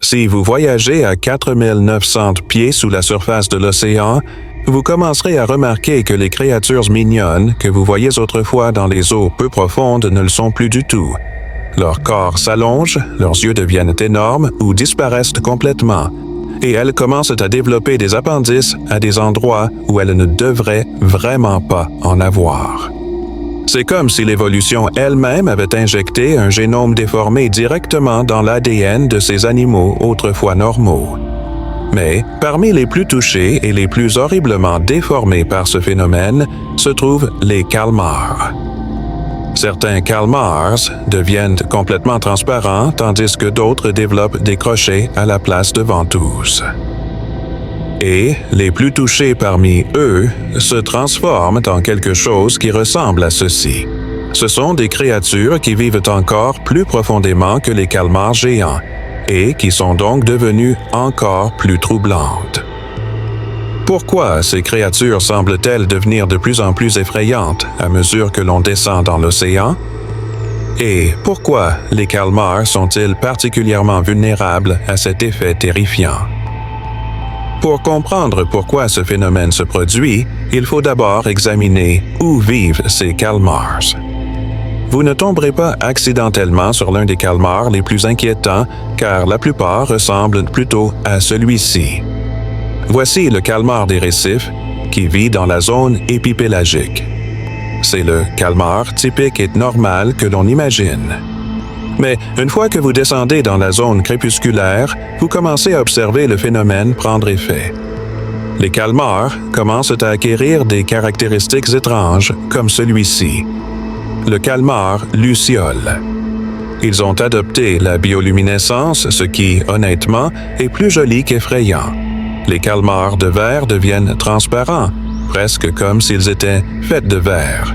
Si vous voyagez à 4900 pieds sous la surface de l'océan, vous commencerez à remarquer que les créatures mignonnes que vous voyez autrefois dans les eaux peu profondes ne le sont plus du tout. Leur corps s'allonge, leurs yeux deviennent énormes ou disparaissent complètement, et elles commencent à développer des appendices à des endroits où elles ne devraient vraiment pas en avoir. C'est comme si l'évolution elle-même avait injecté un génome déformé directement dans l'ADN de ces animaux autrefois normaux. Mais parmi les plus touchés et les plus horriblement déformés par ce phénomène se trouvent les calmars. Certains calmars deviennent complètement transparents tandis que d'autres développent des crochets à la place de ventouses. Et les plus touchés parmi eux se transforment en quelque chose qui ressemble à ceci. Ce sont des créatures qui vivent encore plus profondément que les calmars géants et qui sont donc devenues encore plus troublantes. Pourquoi ces créatures semblent-elles devenir de plus en plus effrayantes à mesure que l'on descend dans l'océan? Et pourquoi les calmars sont-ils particulièrement vulnérables à cet effet terrifiant? Pour comprendre pourquoi ce phénomène se produit, il faut d'abord examiner où vivent ces calmars. Vous ne tomberez pas accidentellement sur l'un des calmars les plus inquiétants, car la plupart ressemblent plutôt à celui-ci. Voici le calmar des récifs, qui vit dans la zone épipélagique. C'est le calmar typique et normal que l'on imagine. Mais une fois que vous descendez dans la zone crépusculaire, vous commencez à observer le phénomène prendre effet. Les calmars commencent à acquérir des caractéristiques étranges, comme celui-ci. Le calmar luciole. Ils ont adopté la bioluminescence, ce qui, honnêtement, est plus joli qu'effrayant. Les calmars de verre deviennent transparents, presque comme s'ils étaient faits de verre.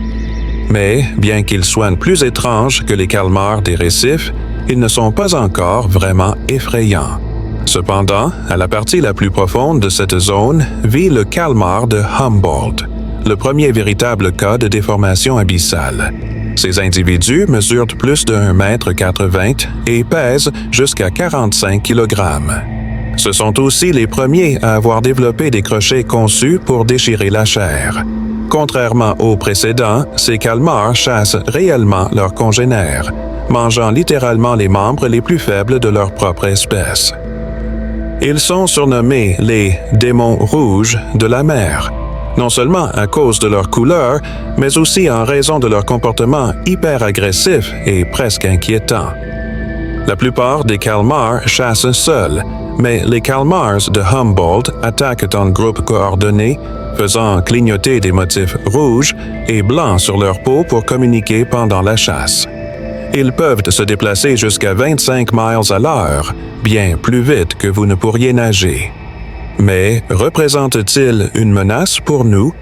Mais, bien qu'ils soient plus étranges que les calmars des récifs, ils ne sont pas encore vraiment effrayants. Cependant, à la partie la plus profonde de cette zone vit le calmar de Humboldt, le premier véritable cas de déformation abyssale. Ces individus mesurent plus de 1,80 m et pèsent jusqu'à 45 kg. Ce sont aussi les premiers à avoir développé des crochets conçus pour déchirer la chair. Contrairement aux précédents, ces calmars chassent réellement leurs congénères, mangeant littéralement les membres les plus faibles de leur propre espèce. Ils sont surnommés les « démons rouges de la mer », non seulement à cause de leur couleur, mais aussi en raison de leur comportement hyper agressif et presque inquiétant. La plupart des calmars chassent seuls, mais les calmars de Humboldt attaquent en groupe coordonné, faisant clignoter des motifs rouges et blancs sur leur peau pour communiquer pendant la chasse. Ils peuvent se déplacer jusqu'à 25 miles à l'heure, bien plus vite que vous ne pourriez nager. Mais représentent-ils une menace pour nous?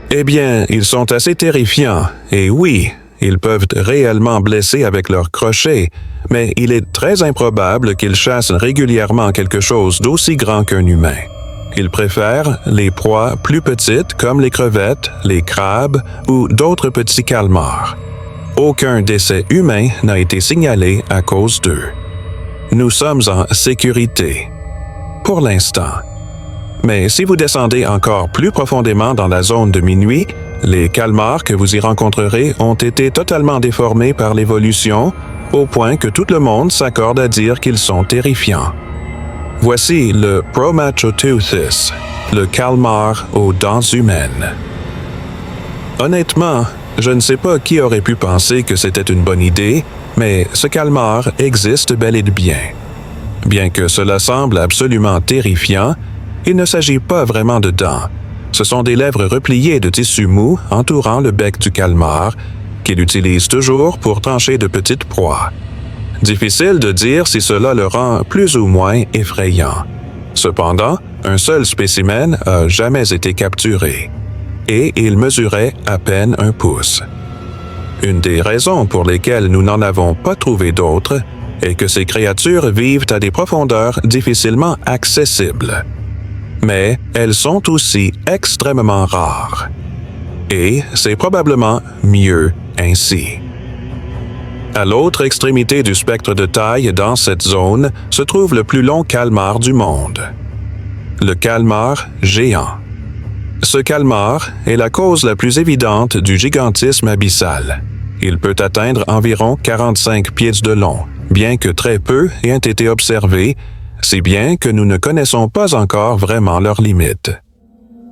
Eh bien, ils sont assez terrifiants, et oui, ils peuvent réellement blesser avec leurs crochets, mais il est très improbable qu'ils chassent régulièrement quelque chose d'aussi grand qu'un humain. Ils préfèrent les proies plus petites comme les crevettes, les crabes ou d'autres petits calmars. Aucun décès humain n'a été signalé à cause d'eux. Nous sommes en sécurité. Pour l'instant. Mais si vous descendez encore plus profondément dans la zone de minuit, les calmars que vous y rencontrerez ont été totalement déformés par l'évolution, au point que tout le monde s'accorde à dire qu'ils sont terrifiants. Voici le Promatoteuthis, le calmar aux dents humaines. Honnêtement, je ne sais pas qui aurait pu penser que c'était une bonne idée, mais ce calmar existe bel et bien. Bien que cela semble absolument terrifiant, il ne s'agit pas vraiment de dents. Ce sont des lèvres repliées de tissu mou entourant le bec du calmar, qu'il utilise toujours pour trancher de petites proies. Difficile de dire si cela le rend plus ou moins effrayant. Cependant, un seul spécimen a jamais été capturé, et il mesurait à peine 1 pouce. Une des raisons pour lesquelles nous n'en avons pas trouvé d'autres est que ces créatures vivent à des profondeurs difficilement accessibles. Mais elles sont aussi extrêmement rares. Et c'est probablement mieux ainsi. À l'autre extrémité du spectre de taille dans cette zone se trouve le plus long calmar du monde. Le calmar géant. Ce calmar est la cause la plus évidente du gigantisme abyssal. Il peut atteindre environ 45 pieds de long, bien que très peu aient été observés, si bien que nous ne connaissons pas encore vraiment leurs limites.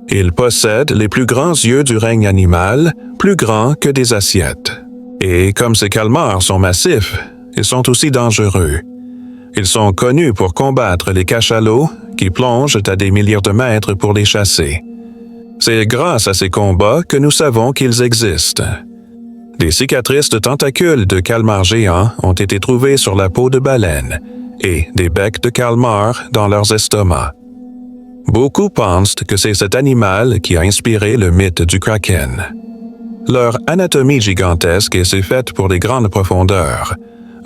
Il possède les plus grands yeux du règne animal, plus grands que des assiettes. Et comme ces calmars sont massifs, ils sont aussi dangereux. Ils sont connus pour combattre les cachalots qui plongent à des milliers de mètres pour les chasser. C'est grâce à ces combats que nous savons qu'ils existent. Des cicatrices de tentacules de calmars géants ont été trouvées sur la peau de baleine et des becs de calmars dans leurs estomacs. Beaucoup pensent que c'est cet animal qui a inspiré le mythe du kraken. Leur anatomie gigantesque est faite pour les grandes profondeurs.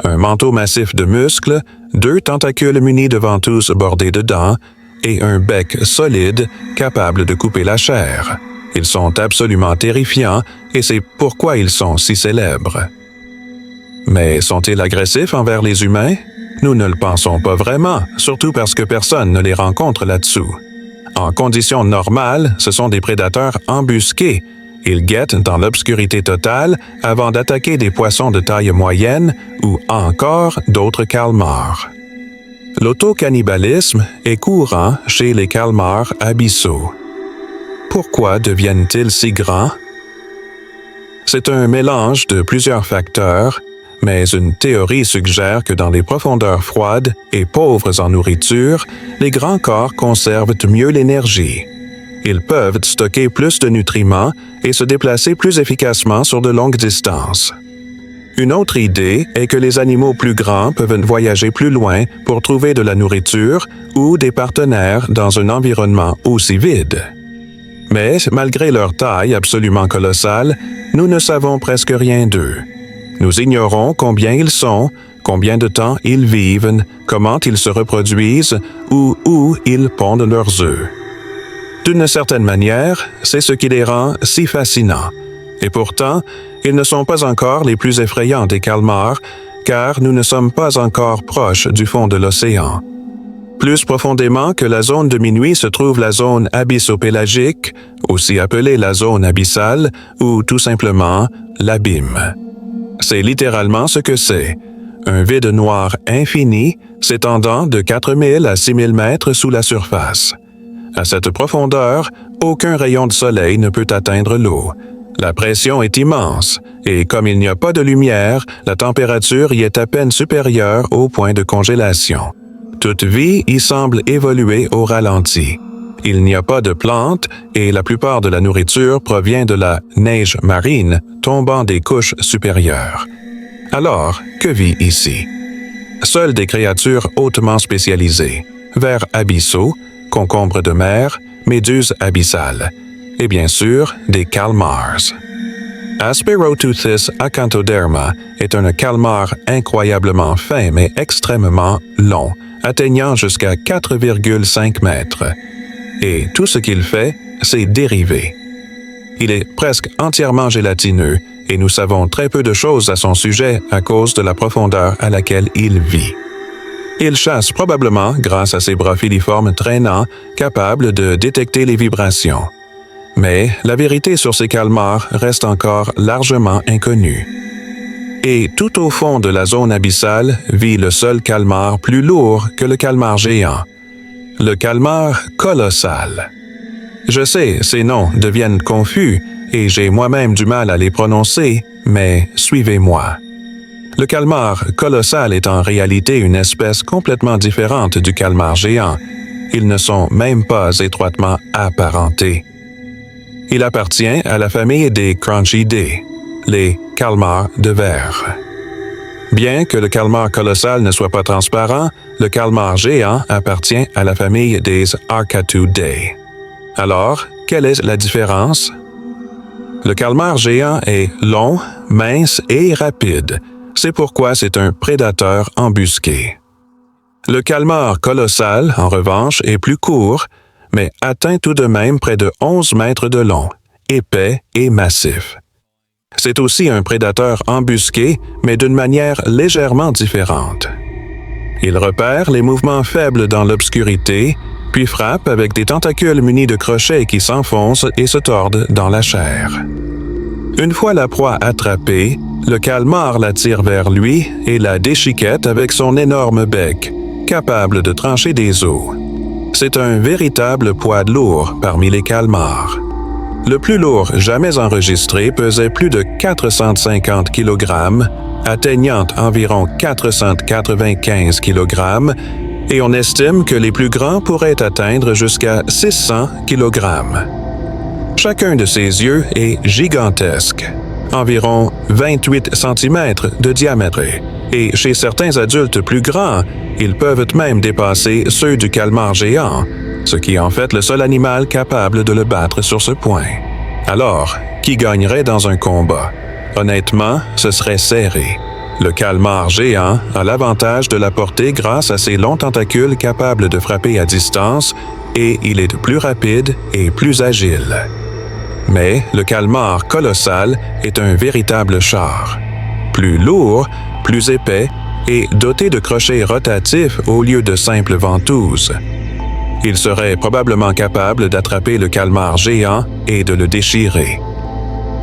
Un manteau massif de muscles, 2 tentacules munis de ventouses bordées de dents et un bec solide capable de couper la chair. Ils sont absolument terrifiants et c'est pourquoi ils sont si célèbres. Mais sont-ils agressifs envers les humains? Nous ne le pensons pas vraiment, surtout parce que personne ne les rencontre là-dessous. En conditions normales, ce sont des prédateurs embusqués. Ils guettent dans l'obscurité totale avant d'attaquer des poissons de taille moyenne ou encore d'autres calmars. L'autocannibalisme est courant chez les calmars abyssaux. Pourquoi deviennent-ils si grands? C'est un mélange de plusieurs facteurs, mais une théorie suggère que dans les profondeurs froides et pauvres en nourriture, les grands corps conservent mieux l'énergie. Ils peuvent stocker plus de nutriments et se déplacer plus efficacement sur de longues distances. Une autre idée est que les animaux plus grands peuvent voyager plus loin pour trouver de la nourriture ou des partenaires dans un environnement aussi vide. Mais malgré leur taille absolument colossale, nous ne savons presque rien d'eux. Nous ignorons combien ils sont, combien de temps ils vivent, comment ils se reproduisent ou où ils pondent leurs œufs. D'une certaine manière, c'est ce qui les rend si fascinants. Et pourtant, ils ne sont pas encore les plus effrayants des calmars, car nous ne sommes pas encore proches du fond de l'océan. Plus profondément que la zone de minuit se trouve la zone abyssopélagique, aussi appelée la zone abyssale, ou tout simplement l'abîme. C'est littéralement ce que c'est. Un vide noir infini s'étendant de 4000 à 6000 mètres sous la surface. À cette profondeur, aucun rayon de soleil ne peut atteindre l'eau. La pression est immense, et comme il n'y a pas de lumière, la température y est à peine supérieure au point de congélation. Toute vie y semble évoluer au ralenti. Il n'y a pas de plantes et la plupart de la nourriture provient de la neige marine tombant des couches supérieures. Alors, que vit ici? Seules des créatures hautement spécialisées, vers abyssaux, concombres de mer, méduses abyssales, et bien sûr des calmars. Asperoteuthis acanthoderma est un calmar incroyablement fin mais extrêmement long, atteignant jusqu'à 4,5 mètres. Et tout ce qu'il fait, c'est dériver. Il est presque entièrement gélatineux et nous savons très peu de choses à son sujet à cause de la profondeur à laquelle il vit. Il chasse probablement grâce à ses bras filiformes traînants, capables de détecter les vibrations. Mais la vérité sur ces calmars reste encore largement inconnue. Et tout au fond de la zone abyssale vit le seul calmar plus lourd que le calmar géant, le calmar colossal. Je sais, ces noms deviennent confus et j'ai moi-même du mal à les prononcer, mais suivez-moi. Le calmar colossal est en réalité une espèce complètement différente du calmar géant. Ils ne sont même pas étroitement apparentés. Il appartient à la famille des Crunchidae, les calmars de verre. Bien que le calmar colossal ne soit pas transparent, le calmar géant appartient à la famille des Arcatudae. Alors, quelle est la différence? Le calmar géant est long, mince et rapide. C'est pourquoi c'est un prédateur embusqué. Le calmar colossal, en revanche, est plus court, mais atteint tout de même près de 11 mètres de long, épais et massif. C'est aussi un prédateur embusqué, mais d'une manière légèrement différente. Il repère les mouvements faibles dans l'obscurité, puis frappe avec des tentacules munis de crochets qui s'enfoncent et se tordent dans la chair. Une fois la proie attrapée, le calmar la tire vers lui et la déchiquette avec son énorme bec, capable de trancher des os. C'est un véritable poids lourd parmi les calmars. Le plus lourd jamais enregistré pesait plus de 450 kg, atteignant environ 495 kg, et on estime que les plus grands pourraient atteindre jusqu'à 600 kg. Chacun de ses yeux est gigantesque, environ 28 cm de diamètre, et chez certains adultes plus grands, ils peuvent même dépasser ceux du calmar géant, ce qui est en fait le seul animal capable de le battre sur ce point. Alors, qui gagnerait dans un combat? Honnêtement, ce serait serré. Le calmar géant a l'avantage de la portée grâce à ses longs tentacules capables de frapper à distance, et il est plus rapide et plus agile. Mais le calmar colossal est un véritable char. Plus lourd, plus épais et doté de crochets rotatifs au lieu de simples ventouses. Il serait probablement capable d'attraper le calmar géant et de le déchirer.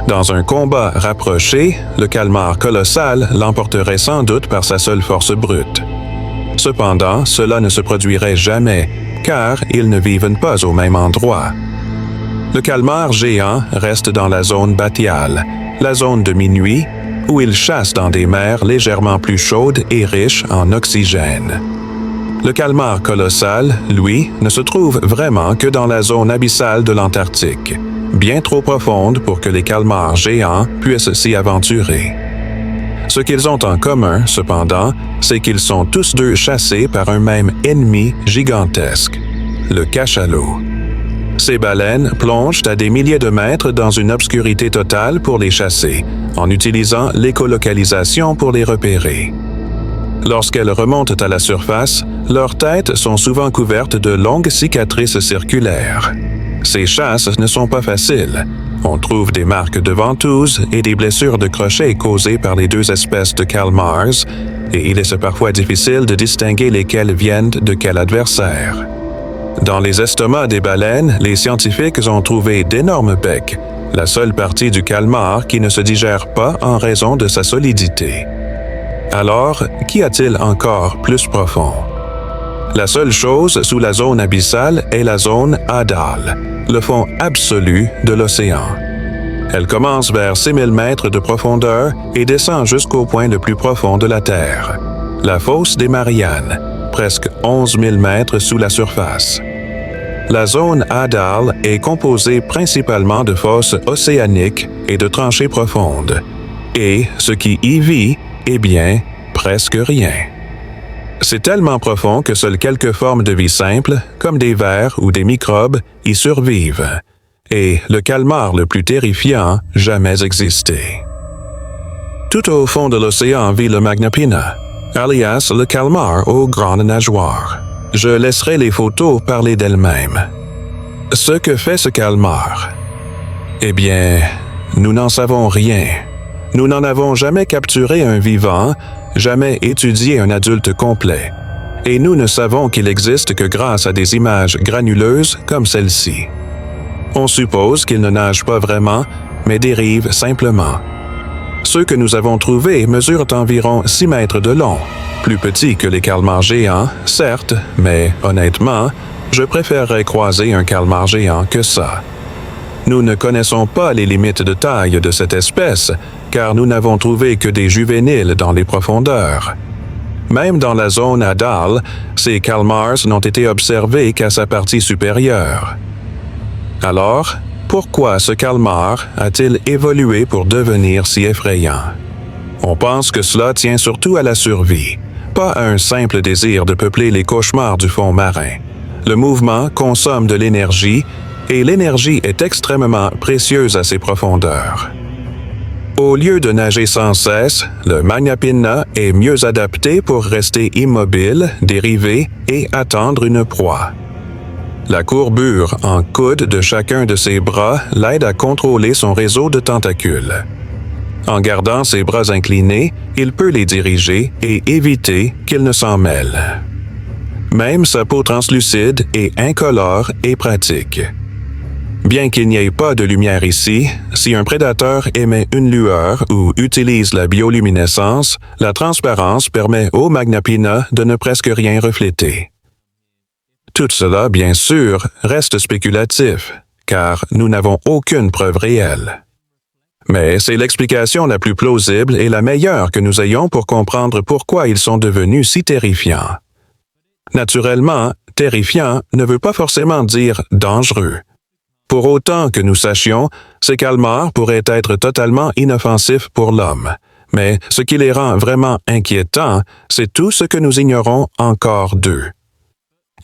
Dans un combat rapproché, le calmar colossal l'emporterait sans doute par sa seule force brute. Cependant, cela ne se produirait jamais, car ils ne vivent pas au même endroit. Le calmar géant reste dans la zone bathyale, la zone de minuit, où il chasse dans des mers légèrement plus chaudes et riches en oxygène. Le calmar colossal, lui, ne se trouve vraiment que dans la zone abyssale de l'Antarctique, bien trop profonde pour que les calmars géants puissent s'y aventurer. Ce qu'ils ont en commun, cependant, c'est qu'ils sont tous deux chassés par un même ennemi gigantesque, le cachalot. Ces baleines plongent à des milliers de mètres dans une obscurité totale pour les chasser, en utilisant l'écolocalisation pour les repérer. Lorsqu'elles remontent à la surface, leurs têtes sont souvent couvertes de longues cicatrices circulaires. Ces chasses ne sont pas faciles. On trouve des marques de ventouses et des blessures de crochets causées par les deux espèces de calmars, et il est parfois difficile de distinguer lesquels viennent de quel adversaire. Dans les estomacs des baleines, les scientifiques ont trouvé d'énormes becs, la seule partie du calmar qui ne se digère pas en raison de sa solidité. Alors, qu'y a-t-il encore plus profond? La seule chose sous la zone abyssale est la zone Hadal, le fond absolu de l'océan. Elle commence vers 6000 mètres de profondeur et descend jusqu'au point le plus profond de la Terre, la fosse des Mariannes, presque 11 000 mètres sous la surface. La zone Hadal est composée principalement de fosses océaniques et de tranchées profondes, et ce qui y vit, eh bien, presque rien. C'est tellement profond que seules quelques formes de vie simples, comme des vers ou des microbes, y survivent, et le calmar le plus terrifiant jamais existé. Tout au fond de l'océan vit le Magnapina, alias le calmar aux grandes nageoires. Je laisserai les photos parler d'elles-mêmes. Ce que fait ce calmar? Eh bien, nous n'en savons rien. Nous n'en avons jamais capturé un vivant, jamais étudié un adulte complet. Et nous ne savons qu'il existe que grâce à des images granuleuses comme celle-ci. On suppose qu'il ne nage pas vraiment, mais dérive simplement. Ceux que nous avons trouvés mesurent environ 6 mètres de long, plus petits que les calmars géants, certes, mais honnêtement, je préférerais croiser un calmar géant que ça. Nous ne connaissons pas les limites de taille de cette espèce, car nous n'avons trouvé que des juvéniles dans les profondeurs. Même dans la zone Hadal, ces calmars n'ont été observés qu'à sa partie supérieure. Alors, pourquoi ce calmar a-t-il évolué pour devenir si effrayant? On pense que cela tient surtout à la survie, pas à un simple désir de peupler les cauchemars du fond marin. Le mouvement consomme de l'énergie, et l'énergie est extrêmement précieuse à ces profondeurs. Au lieu de nager sans cesse, le Magnapina est mieux adapté pour rester immobile, dérivé et attendre une proie. La courbure en coude de chacun de ses bras l'aide à contrôler son réseau de tentacules. En gardant ses bras inclinés, il peut les diriger et éviter qu'ils ne s'en mêlent. Même sa peau translucide et incolore est pratique. Bien qu'il n'y ait pas de lumière ici, si un prédateur émet une lueur ou utilise la bioluminescence, la transparence permet au Magnapina de ne presque rien refléter. Tout cela, bien sûr, reste spéculatif, car nous n'avons aucune preuve réelle. Mais c'est l'explication la plus plausible et la meilleure que nous ayons pour comprendre pourquoi ils sont devenus si terrifiants. Naturellement, terrifiant ne veut pas forcément dire dangereux. Pour autant que nous sachions, ces calmars pourraient être totalement inoffensifs pour l'homme. Mais ce qui les rend vraiment inquiétants, c'est tout ce que nous ignorons encore d'eux.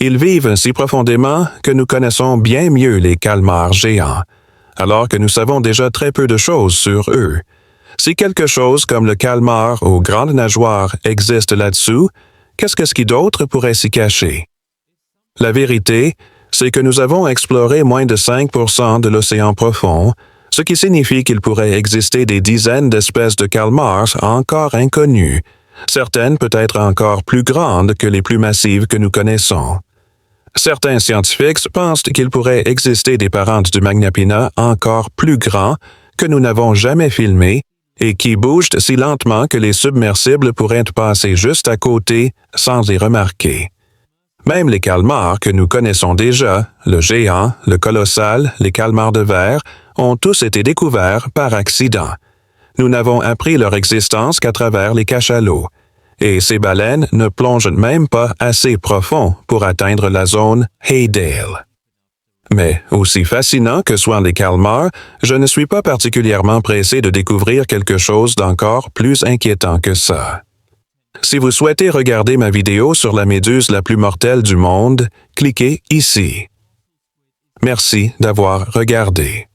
Ils vivent si profondément que nous connaissons bien mieux les calmars géants, alors que nous savons déjà très peu de choses sur eux. Si quelque chose comme le calmar aux grandes nageoires existe là-dessous, qu'est-ce qui d'autre pourrait s'y cacher? La vérité, c'est que nous avons exploré moins de 5% de l'océan profond, ce qui signifie qu'il pourrait exister des dizaines d'espèces de calmars encore inconnues, certaines peut-être encore plus grandes que les plus massives que nous connaissons. Certains scientifiques pensent qu'il pourrait exister des parents du Magnapina encore plus grands que nous n'avons jamais filmés et qui bougent si lentement que les submersibles pourraient passer juste à côté sans les remarquer. Même les calmars que nous connaissons déjà, le géant, le colossal, les calmars de verre, ont tous été découverts par accident. Nous n'avons appris leur existence qu'à travers les cachalots. Et ces baleines ne plongent même pas assez profond pour atteindre la zone Haydale. Mais, aussi fascinant que soient les calmars, je ne suis pas particulièrement pressé de découvrir quelque chose d'encore plus inquiétant que ça. Si vous souhaitez regarder ma vidéo sur la méduse la plus mortelle du monde, cliquez ici. Merci d'avoir regardé.